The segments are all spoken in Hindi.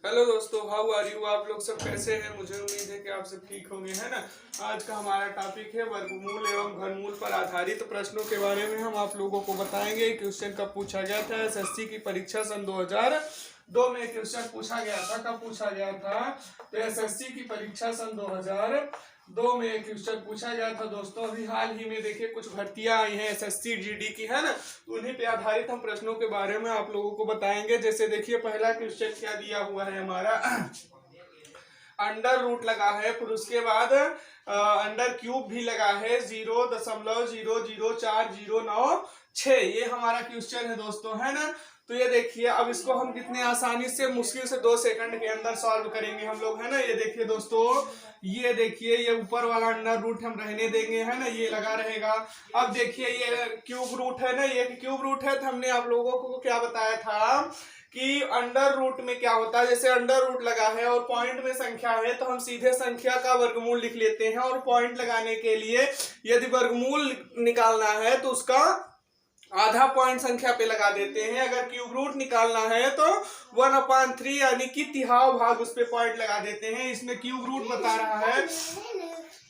हेलो दोस्तों, हाउ आर यू। आप लोग सब कैसे हैं? मुझे उम्मीद है कि आप सब ठीक होंगे, है ना। आज का हमारा टॉपिक है वर्गमूल एवं घनमूल पर आधारित प्रश्नों के बारे में हम आप लोगों को बताएंगे। क्वेश्चन कब पूछा गया था? एसएससी की परीक्षा सन 2002 में क्वेश्चन पूछा गया था। कब पूछा गया था? तो एसएससी की परीक्षा सन 2002 में एक क्वेश्चन पूछा गया था दोस्तों। अभी हाल ही में देखिए कुछ भर्तियां आई हैं एसएससी जीडी की, है ना। तो उन्हीं पे आधारित हम प्रश्नों के बारे में आप लोगों को बताएंगे। जैसे देखिए पहला क्वेश्चन क्या दिया हुआ है हमारा। अंडर रूट लगा है, फिर उसके बाद अंडर क्यूब भी लगा है 0.00409 ये हमारा क्वेश्चन है दोस्तों, है ना। तो ये देखिए, अब इसको हम कितने आसानी से, मुश्किल से 2 सेकंड के अंदर सॉल्व करेंगे हम लोग, है ना। ये देखिए दोस्तों, ये देखिए ये ऊपर वाला अंडर रूट हम रहने देंगे, है ना, ये लगा रहेगा। अब देखिए ये क्यूब रूट है ना, ये क्यूब रूट है। तो हमने आप लोगों को क्या बताया था कि अंडर रूट में क्या होता है। जैसे अंडर रूट लगा है और पॉइंट में संख्या है, तो हम सीधे संख्या का वर्गमूल लिख लेते हैं। और पॉइंट लगाने के लिए यदि वर्गमूल निकालना है तो उसका आधा पॉइंट संख्या पे लगा देते हैं। अगर क्यूब रूट निकालना है तो 1/3 यानी कि तिहाव भाग उस पे पॉइंट लगा देते हैं। इसमें क्यूब रूट बता रहा है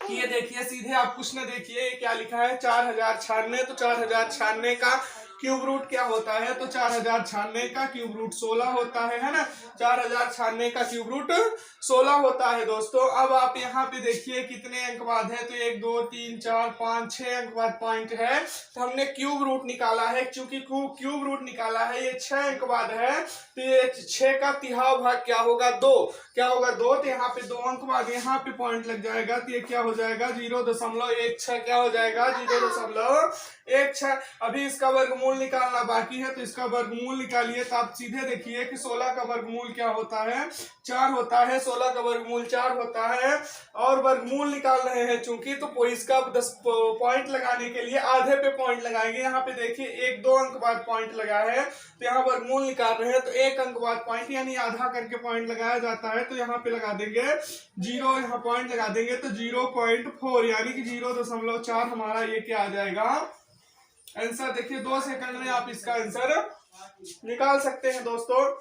कि ये देखिए, सीधे आप कुछ न देखिए क्या लिखा है, 4096। तो 4096 का क्यूब रूट क्या होता है? तो 4096 का क्यूब रूट 16 होता है ना। 4096 का क्यूब रूट 16 होता है दोस्तों। अब आप यहाँ पे देखिए कितने अंक बाद है। तो 1 2 3 4 5 6 अंक बाद पॉइंट है। तो हमने क्यूब रूट निकाला है। चूंकि क्यूब रूट निकाला है, ये 6 अंक बाद है, तो ये 6 का तिहाव भाग क्या होगा? 2। क्या होगा? 2। तो यहाँ पे 2 अंक बाद यहाँ पे पॉइंट लग जाएगा। तो ये क्या हो जाएगा? 0.16। क्या हो जाएगा? 0.16। अभी इसका वर्गमूल निकालना बाकी है, तो इसका वर्गमूल निकालिए। तो आप सीधे देखिए कि 16 का वर्गमूल क्या होता है? 4 होता है। 16 का वर्गमूल 4 होता है। और वर्गमूल निकाल रहे हैं चूंकि, तो इसका 10 पॉइंट लगाने के लिए आधे पे पॉइंट लगाएंगे। यहाँ पे देखिए 1 2 अंक बाद पॉइंट लगा है, तो यहाँ वर्गमूल निकाल रहे हैं, तो 1 अंक बाद पॉइंट यानी आधा करके पॉइंट लगाया जाता है। तो यहाँ पे लगा देंगे 0, यहाँ पॉइंट लगा देंगे तो 0.4 यानी कि 0.4 हमारा ये क्या आ जाएगा? आंसर। देखिए 2 सेकंड में आप इसका आंसर निकाल सकते हैं दोस्तों।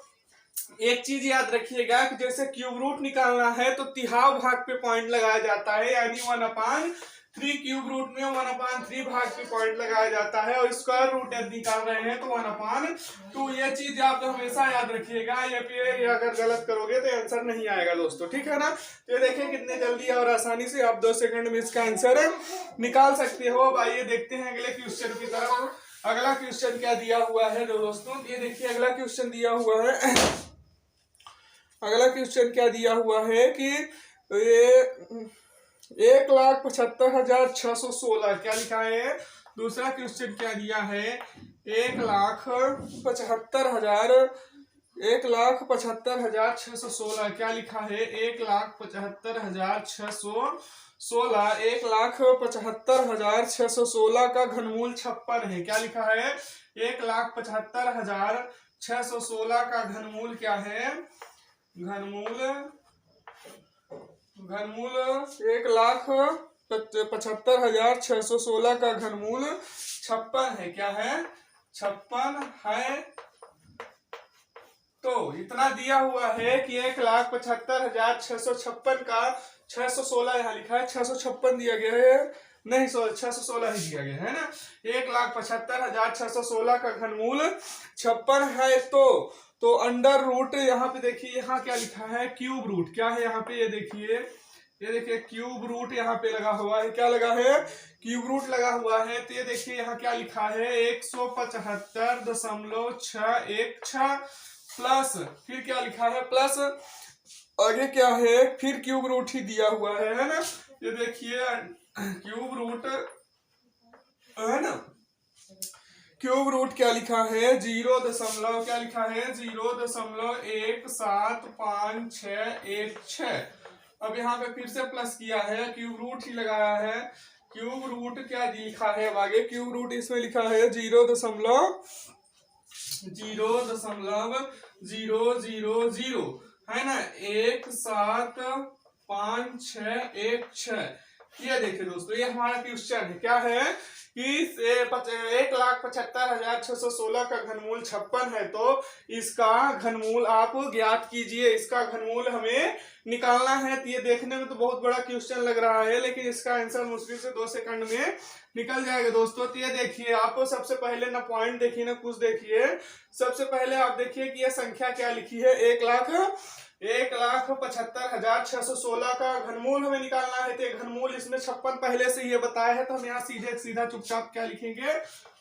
एक चीज याद रखिएगा कि जैसे क्यूब रूट निकालना है तो तिहाव भाग पे पॉइंट लगाया जाता है, यानी 1/3। क्यूब रूट में 1/3 भाग पे पॉइंट लगाया जाता है। और स्क्वायर रूट यदि निकाल रहे हैं तो 1/2। ये चीज आप हमेशा याद रखिएगा। ये अगर गलत करोगे तो आंसर नहीं आएगा दोस्तों, ठीक है ना। तो ये देखिए कितने जल्दी और आसानी से आप 2 सेकंड में इसका आंसर निकाल सकते हो। अब आइए देखते हैं अगले क्वेश्चन की तरफ। अगला क्वेश्चन क्या दिया हुआ है दोस्तों? ये देखिए अगला क्वेश्चन दिया हुआ है। अगला क्वेश्चन क्या दिया हुआ है कि ये 1,75,616 क्या लिखा है? दूसरा क्वेश्चन क्या दिया है? 1,75,616 क्या लिखा है? 1,75,616 1,75,616 का घनमूल 56 है। क्या लिखा है? 1,75,616 का घनमूल क्या है? घनमूल 1,75,616 का घनमूल 56 है। क्या है? 56 है। तो इतना दिया हुआ है कि 1,75,656 का 616 यहाँ लिखा है, 656 दिया गया है, नहीं 616 ही दिया गया है ना। 1,75,616 का घनमूल 56 है। तो अंडर रूट, यहाँ पे देखिए यहाँ क्या लिखा है? Cube root. क्या है यहाँ पे? ये देखिए क्यूब रूट यहाँ पे लगा हुआ है। क्या लगा है? क्यूब रूट लगा हुआ है। तो ये देखिए यहाँ क्या लिखा है? 175.616 प्लस, फिर क्या लिखा है? प्लस, आगे क्या है? फिर क्यूब रूट ही दिया हुआ है ना। ये देखिए क्यूब रूट है ना। क्यूब रूट क्या लिखा है? 0. क्या लिखा है? 0.1751616। अब यहाँ पे फिर से प्लस किया है, क्यूब रूट ही लगाया है। क्यूब रूट क्या लिखा है? आगे क्यूब रूट इसमें लिखा है 0.000 है ना। 175,616 ये देखिए दोस्तों, ये हमारा क्वेश्चन है, क्या है कि 1,75,616 का घनमूल 56 है, तो इसका घनमूल आप ज्ञात कीजिए, इसका घनमूल हमें निकालना है। तो ये देखने में तो बहुत बड़ा क्वेश्चन लग रहा है, लेकिन इसका आंसर मुश्किल से 2 सेकंड में निकल जाएगा दोस्तों। तो ये देखिए, आप सबसे पहले ना पॉइंट देखिए ना कुछ देखिए। सबसे पहले आप देखिए कि ये संख्या क्या लिखी है, 1,75,616 का घनमूल हमें निकालना है। तो घनमूल इसमें 56 पहले से ये बताया है, तो हम यहाँ सीधा चुपचाप क्या लिखेंगे,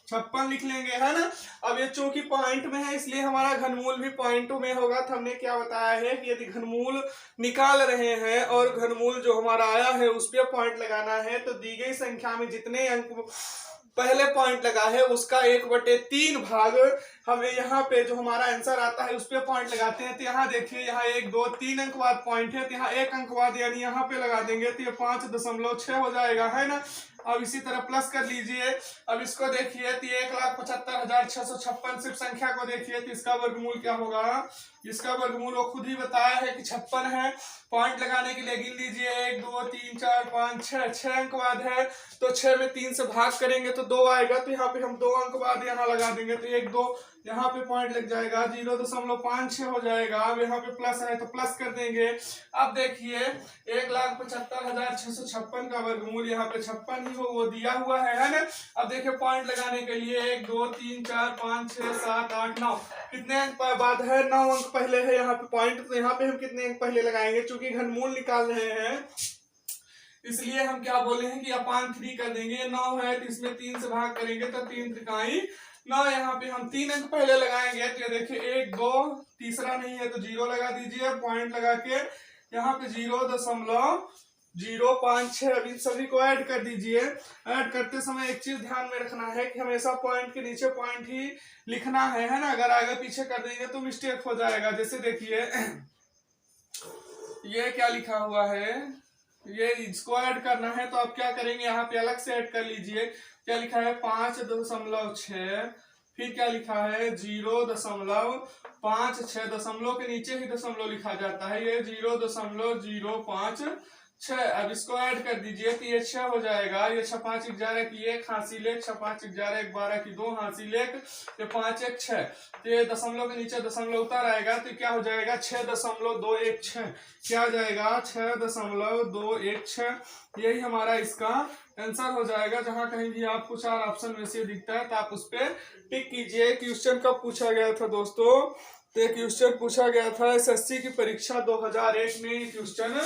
56 लिख लेंगे, है ना। अब ये चूंकि पॉइंट में है, इसलिए हमारा घनमूल भी पॉइंट में होगा। तो हमने क्या बताया है कि यदि घनमूल निकाल रहे हैं और घनमूल जो हमारा आया है उस पर पॉइंट लगाना है, तो दी गई संख्या में जितने अंक पहले पॉइंट लगा है उसका 1/3 भाग हमें यहाँ पे जो हमारा आंसर आता है उस पे पॉइंट लगाते हैं। तो यहाँ देखिए, यहाँ 1 2 3 अंक बाद पॉइंट है, तो यहाँ 1 अंक बाद यानी यहाँ पे लगा देंगे, तो ये 5.6 हो जाएगा, है ना। अब इसी तरह प्लस कर लीजिए। अब इसको देखिए, तो 1,75,656 सिर्फ संख्या को देखिए, तो इसका वर्गमूल क्या होगा, इसका वर्गमूल वो खुद ही बताया है कि 56 है। पॉइंट लगाने के लिए गिन लीजिए, 1 2 3 4 5 6 अंक बाद है, तो 6 में 3 से भाग करेंगे तो 2 आएगा, तो यहाँ पे हम 2 अंक बाद यहाँ लगा देंगे, तो 1 2 यहाँ पे पॉइंट लग जाएगा, 0.56 हो जाएगा। अब यहाँ पे प्लस है तो प्लस कर देंगे। अब देखिए 1,75,656 का वर्गमूल यहाँ पे 56 ही हो, वो दिया हुआ है ना। अब देखिए पॉइंट लगाने के लिए 1 2 3 4 5 6 7 8 9 कितने अंक बाद है, 9 अंक पहले है यहाँ पे पॉइंट। तो यहाँ पे हम कितने अंक पहले लगाएंगे, चूंकि घनमूल निकाल रहे हैं इसलिए हम क्या बोले हैं कि अपान 3 कर देंगे। 9 है तो इसमें 3 से भाग करेंगे तो 3 त्रिकाई 9, यहाँ पे हम 3 अंक पहले लगाएंगे। तो ये देखिए 1 2, तीसरा नहीं है तो 0 लगा दीजिए, पॉइंट लगा के यहाँ पे 0.056 अभी सभी को ऐड कर दीजिए। ऐड करते समय एक चीज ध्यान में रखना है कि हमेशा पॉइंट के नीचे पॉइंट ही लिखना है ना। अगर आगे पीछे कर देंगे तो मिस्टेक हो जाएगा। जैसे देखिए ये क्या लिखा हुआ है, ये इसको ऐड करना है तो आप क्या करेंगे, यहाँ पे अलग से ऐड कर लीजिए। क्या लिखा है 5.6, फिर क्या लिखा है 0.56, दशमलव के नीचे ही दशमलव लिखा जाता है, ये 0.056। अब इसको ऐड कर दीजिए तो ये 6 हो जाएगा। ये 6 5 11 की 1 हासिल 1, 6 5 11 1 12 की 2 हासिल 1, ये 5 1 6, तो ये दशमलव के नीचे दशमलव उतर आएगा तो क्या हो जाएगा 6.216। क्या हो जाएगा 6.216। यही हमारा इसका आंसर हो जाएगा। जहां कहीं भी आपको 4 ऑप्शन में से दिखता है तो आप उस पर टिक कीजिए। क्वेश्चन कब पूछा गया था दोस्तों, तो क्वेश्चन पूछा गया था एसएससी की परीक्षा 2001 में क्वेश्चन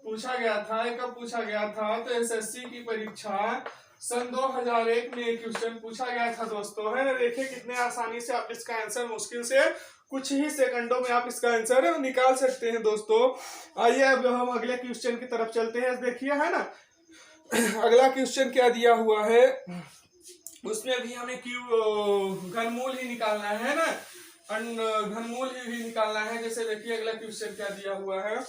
पूछा गया था। कब पूछा गया था, तो एसएससी की परीक्षा सन 2001 में क्वेश्चन पूछा गया था दोस्तों, है ना। देखिए कितने आसानी से आप इसका आंसर मुश्किल से कुछ ही सेकंडों में आप इसका आंसर निकाल सकते हैं दोस्तों। आइए अब हम अगले क्वेश्चन की तरफ चलते हैं। देखिए है ना, अगला क्वेश्चन क्या दिया हुआ है, उसमें भी हमें घनमूल ही निकालना है ना, घनमूल ही निकालना है। जैसे देखिए अगला क्वेश्चन क्या दिया हुआ है,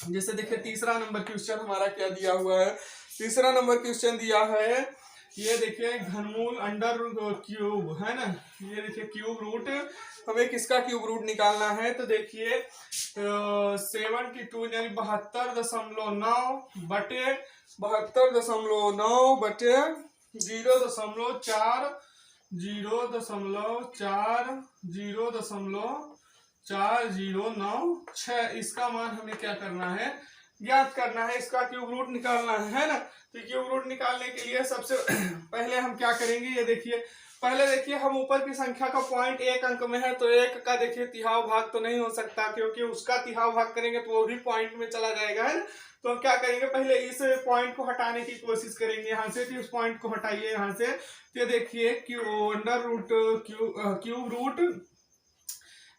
जैसे देखिए तीसरा नंबर क्वेश्चन हमारा क्या दिया हुआ है। तीसरा नंबर क्वेश्चन दिया है, ये देखिए घनमूल अंडर क्यूब, है ना। ये देखिए क्यूब रूट, हमें किसका क्यूब रूट निकालना है, तो देखिए 72 यानी 72.9 बटे 0.4 0.4096, इसका मान हमें क्या करना है, ज्ञात करना है, इसका क्यूब रूट निकालना है ना। तो क्यूब रूट निकालने के लिए सबसे पहले हम क्या करेंगे, ये देखिए पहले देखिए हम ऊपर की संख्या का पॉइंट 1 अंक में है, तो 1 का देखिए तिहाव भाग तो नहीं हो सकता, क्योंकि उसका तिहाव भाग करेंगे तो वो भी पॉइंट में चला जाएगा, है ना। तो हम क्या करेंगे, पहले इस पॉइंट को हटाने की कोशिश करेंगे यहाँ से। तो इस पॉइंट को हटाइए यहाँ से, तो देखिए क्यूब रूट,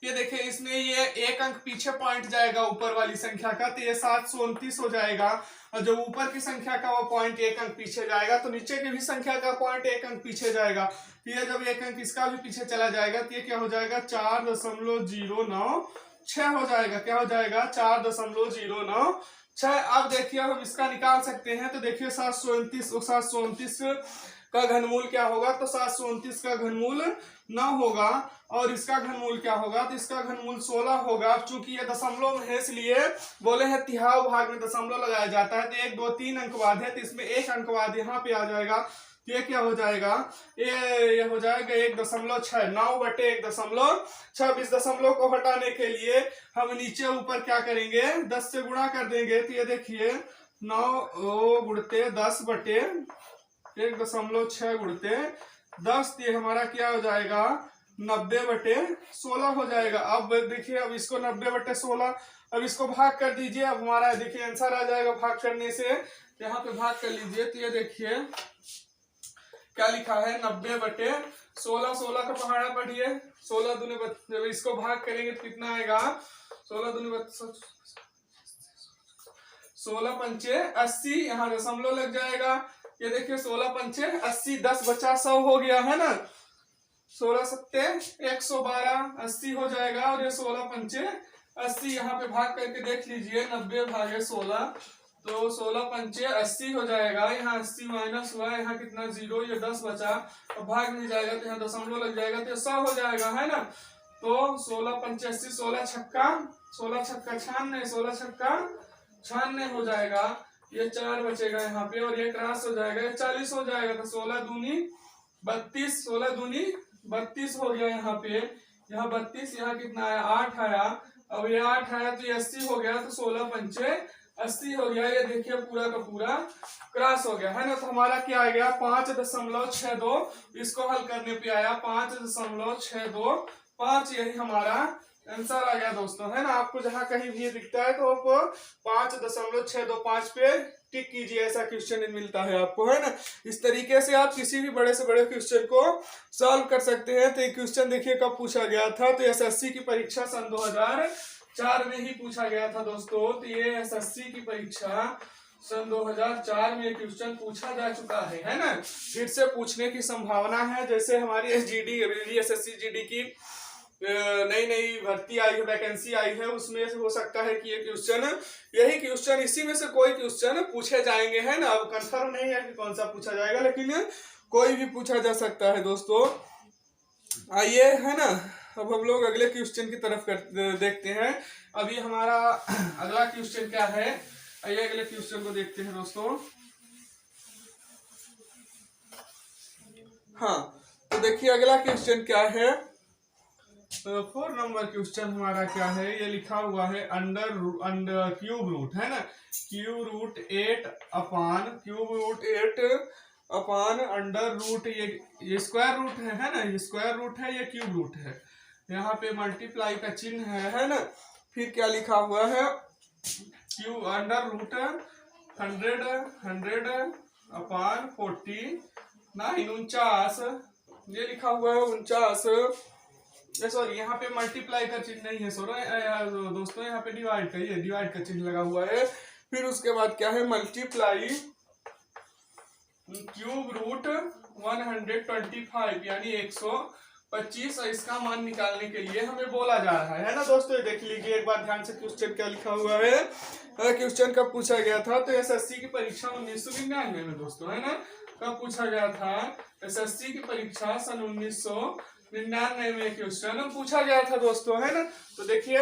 ये देखिए इसमें ये 1 अंक पीछे पॉइंट जाएगा ऊपर वाली संख्या का, तो ये 729 हो जाएगा। और जब ऊपर की संख्या का वो पॉइंट 1 अंक पीछे जाएगा तो नीचे की भी संख्या का पॉइंट 1 अंक पीछे जाएगा। तो ये जब 1 अंक इसका भी पीछे चला जाएगा तो ये क्या हो जाएगा 4.096 हो जाएगा। क्या हो जाएगा 4.096। अब देखिए हम इसका निकाल सकते हैं। तो देखिए 729 का घनमूल क्या होगा, तो 729 का घनमूल 9 होगा, और इसका घनमूल क्या होगा, तो इसका घनमूल 16 होगा। चूंकि ये दशमलव में है इसलिए बोले हैं तिहाई भाग में दशमलव लगाया जाता है, तो 1 2 3 अंकवाद है, तो इसमें एक अंकवाद यहाँ पे आ जाएगा। ये क्या हो जाएगा, ये हो जाएगा 1.6, 9/1.6। इस दशमलव को हटाने के लिए हम नीचे ऊपर क्या करेंगे, 10 से गुणा कर देंगे। तो ये देखिए 9 गुणते 10/1.6 गुणते 10, ये हमारा क्या हो जाएगा 90/16 हो जाएगा। अब देखिए, अब इसको 90/16, अब इसको भाग कर दीजिए। अब हमारा देखिए आंसर आ जाएगा भाग करने से। यहाँ पे भाग कर लीजिए, तो ये देखिए क्या लिखा है 90/16। 16 का पहाड़ा पढ़िए, 16 दूनी, इसको भाग करेंगे तो कितना आएगा, 16 दूनी 16 पंचे 80, यहाँ दशमलव लग जाएगा। ये देखिए 16 पंचे 80, 10 बचा 100 हो गया है ना, 16 सत्ते 112, 80 हो जाएगा। और ये 16 पंचे 80 यहाँ पे भाग करके देख लीजिए, 90/16, तो 16 पंचे 80 हो जाएगा। यहाँ 80 माइनस हुआ, यहाँ कितना 0, ये 10 बचा, अब भाग नहीं जाएगा तो यहाँ दशमलव लग जाएगा, तो 100 हो जाएगा है ना। तो 16 पंचे 80, 16 छक्का 96, 16 छक्का 96 हो जाएगा। ये 4 बचेगा यहाँ पे, और ये क्रॉस हो जाएगा, ये 40 हो जाएगा। तो 16 दूनी 32, 16 दूनी 32 हो गया यहाँ पे, यहाँ 32, यहाँ कितना आया 8 आया। अब ये 8 आया तो ये 80 हो गया, तो 16 पंचे 80 हो गया। ये देखिए पूरा का पूरा क्रॉस हो गया है ना। तो हमारा क्या आ गया 5.62, इसको हल करने पे आया 5.625, यही हमारा आंसर आ गया दोस्तों है ना। आपको जहां कहीं भी दिखता है तो आप 5.625 पे टिक कीजिए, ऐसा क्वेश्चन मिलता है आपको है ना। इस तरीके से आप किसी भी बड़े से बड़े क्वेश्चन को सॉल्व कर सकते हैं। तो ये क्वेश्चन देखिए कब पूछा गया था, तो एसएससी की परीक्षा सन 2004 में ही पूछा गया था दोस्तों। तो ये एसएससी की परीक्षा सन 2004 में क्वेश्चन पूछा जा चुका है ना। फिर से पूछने की संभावना है, जैसे हमारी एसएससी जीडी की नई नई भर्ती आई है, वैकेंसी आई है, उसमें से हो सकता है कि ये क्वेश्चन, यही क्वेश्चन, इसी में से कोई क्वेश्चन पूछे जाएंगे है ना। अब कंफर्म नहीं है कि कौन सा पूछा जाएगा, लेकिन कोई भी पूछा जा सकता है दोस्तों। आइए है ना, अब हम लोग अगले क्वेश्चन की तरफ देखते हैं। अभी हमारा अगला क्वेश्चन क्या है, आइए अगले क्वेश्चन को देखते हैं दोस्तों। हाँ, तो देखिए अगला क्वेश्चन क्या है, 4 नंबर क्वेश्चन हमारा क्या है, ये लिखा हुआ है अंडर क्यूब रूट है ना, क्यूब रूट 8 अपान अंडर रूट, ये स्क्वायर रूट है ना, ये स्क्वायर रूट है, ये क्यूब रूट है, यहाँ पे मल्टीप्लाई का चिन्ह है ना। फिर क्या लिखा हुआ है, क्यूब अंडर रूट 100 अपान 49, 49, ये लिखा हुआ है 49, सॉरी यहाँ पे मल्टीप्लाई का चिन्ह नहीं है दोस्तों, यहाँ पे डिवाइड का चिन्ह लगा हुआ है। फिर उसके बाद क्या है, मल्टीप्लाई क्यूब रूट 125 यानी 125, और इसका मान निकालने के लिए हमें बोला जा रहा है ना दोस्तों। ये देख लीजिए एक बार ध्यान से क्वेश्चन क्या लिखा हुआ है। क्वेश्चन कब पूछा गया था, तो एसएससी की परीक्षा 1999 में दोस्तों है ना। कब पूछा गया था, एसएससी की परीक्षा सन 1999 में क्वेश्चन पूछा गया था दोस्तों है ना। तो देखिए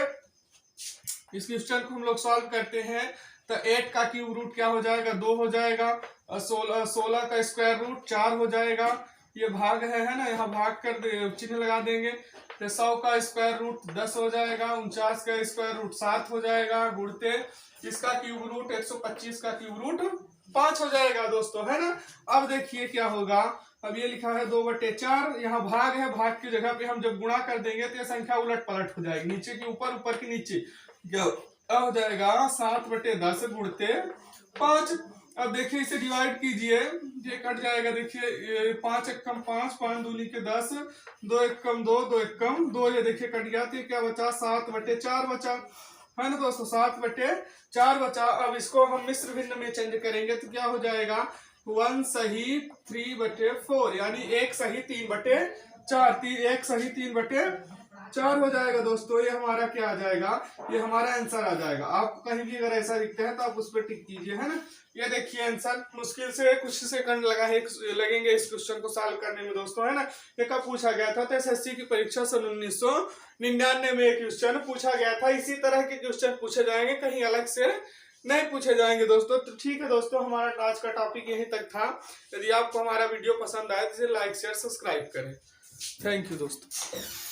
इस क्वेश्चन को हम लोग सॉल्व करते हैं। तो 8 का क्यूब रूट क्या हो जाएगा, 2 हो जाएगा, और 16 का स्क्वायर रूट 4 हो जाएगा। ये भाग है ना, यहाँ भाग कर चिन्ह लगा देंगे। तो 100 का स्क्वायर रूट 10 हो जाएगा, 49 का स्क्वायर रूट 7 हो जाएगा, गुणते इसका क्यूब रूट 125 का क्यूब रूट 5 हो जाएगा दोस्तों है ना। अब देखिए क्या होगा, अब ये लिखा है 2/4, यहाँ भाग है, भाग की जगह पे हम जब गुणा कर देंगे तो ये संख्या उलट पलट हो जाएगी, नीचे के ऊपर, ऊपर के नीचे, क्या हो जाएगा 7/10 गुणते 5। अब देखिए इसे डिवाइड कीजिए, ये कट जाएगा, देखिए 5 एकम 5, 5 दूनी के 10, 2 एकम 2, 2 एकम 2, ये देखिए कट गया। तो क्या बचा, 7/4 बचा है ना दोस्तों, 7/4 बचा। अब इसको हम मिश्र भिन्न में चेंज करेंगे तो क्या हो जाएगा, 1 सही 3/4 यानी 1 सही 3/4, 1 सही 3/4 4 हो जाएगा दोस्तों। ये हमारा क्या आ जाएगा, ये हमारा आंसर आ जाएगा। आपको कहीं भी अगर ऐसा दिखता है तो आप उस पर टिक कीजिए, है ना। ये देखिए आंसर, मुश्किल से कुछ सेकंड लगेंगे इस क्वेश्चन को सॉल्व करने में दोस्तों, है ना। ये कब पूछा गया था, तो एसएससी की परीक्षा सन 1999 में एक क्वेश्चन पूछा गया था। इसी तरह के क्वेश्चन पूछे जाएंगे, कहीं अलग से नहीं पूछे जाएंगे दोस्तों। तो ठीक है दोस्तों, हमारा आज का टॉपिक यहीं तक था। यदि आपको हमारा वीडियो पसंद आए तो इसे लाइक शेयर सब्सक्राइब करें। थैंक यू दोस्तों।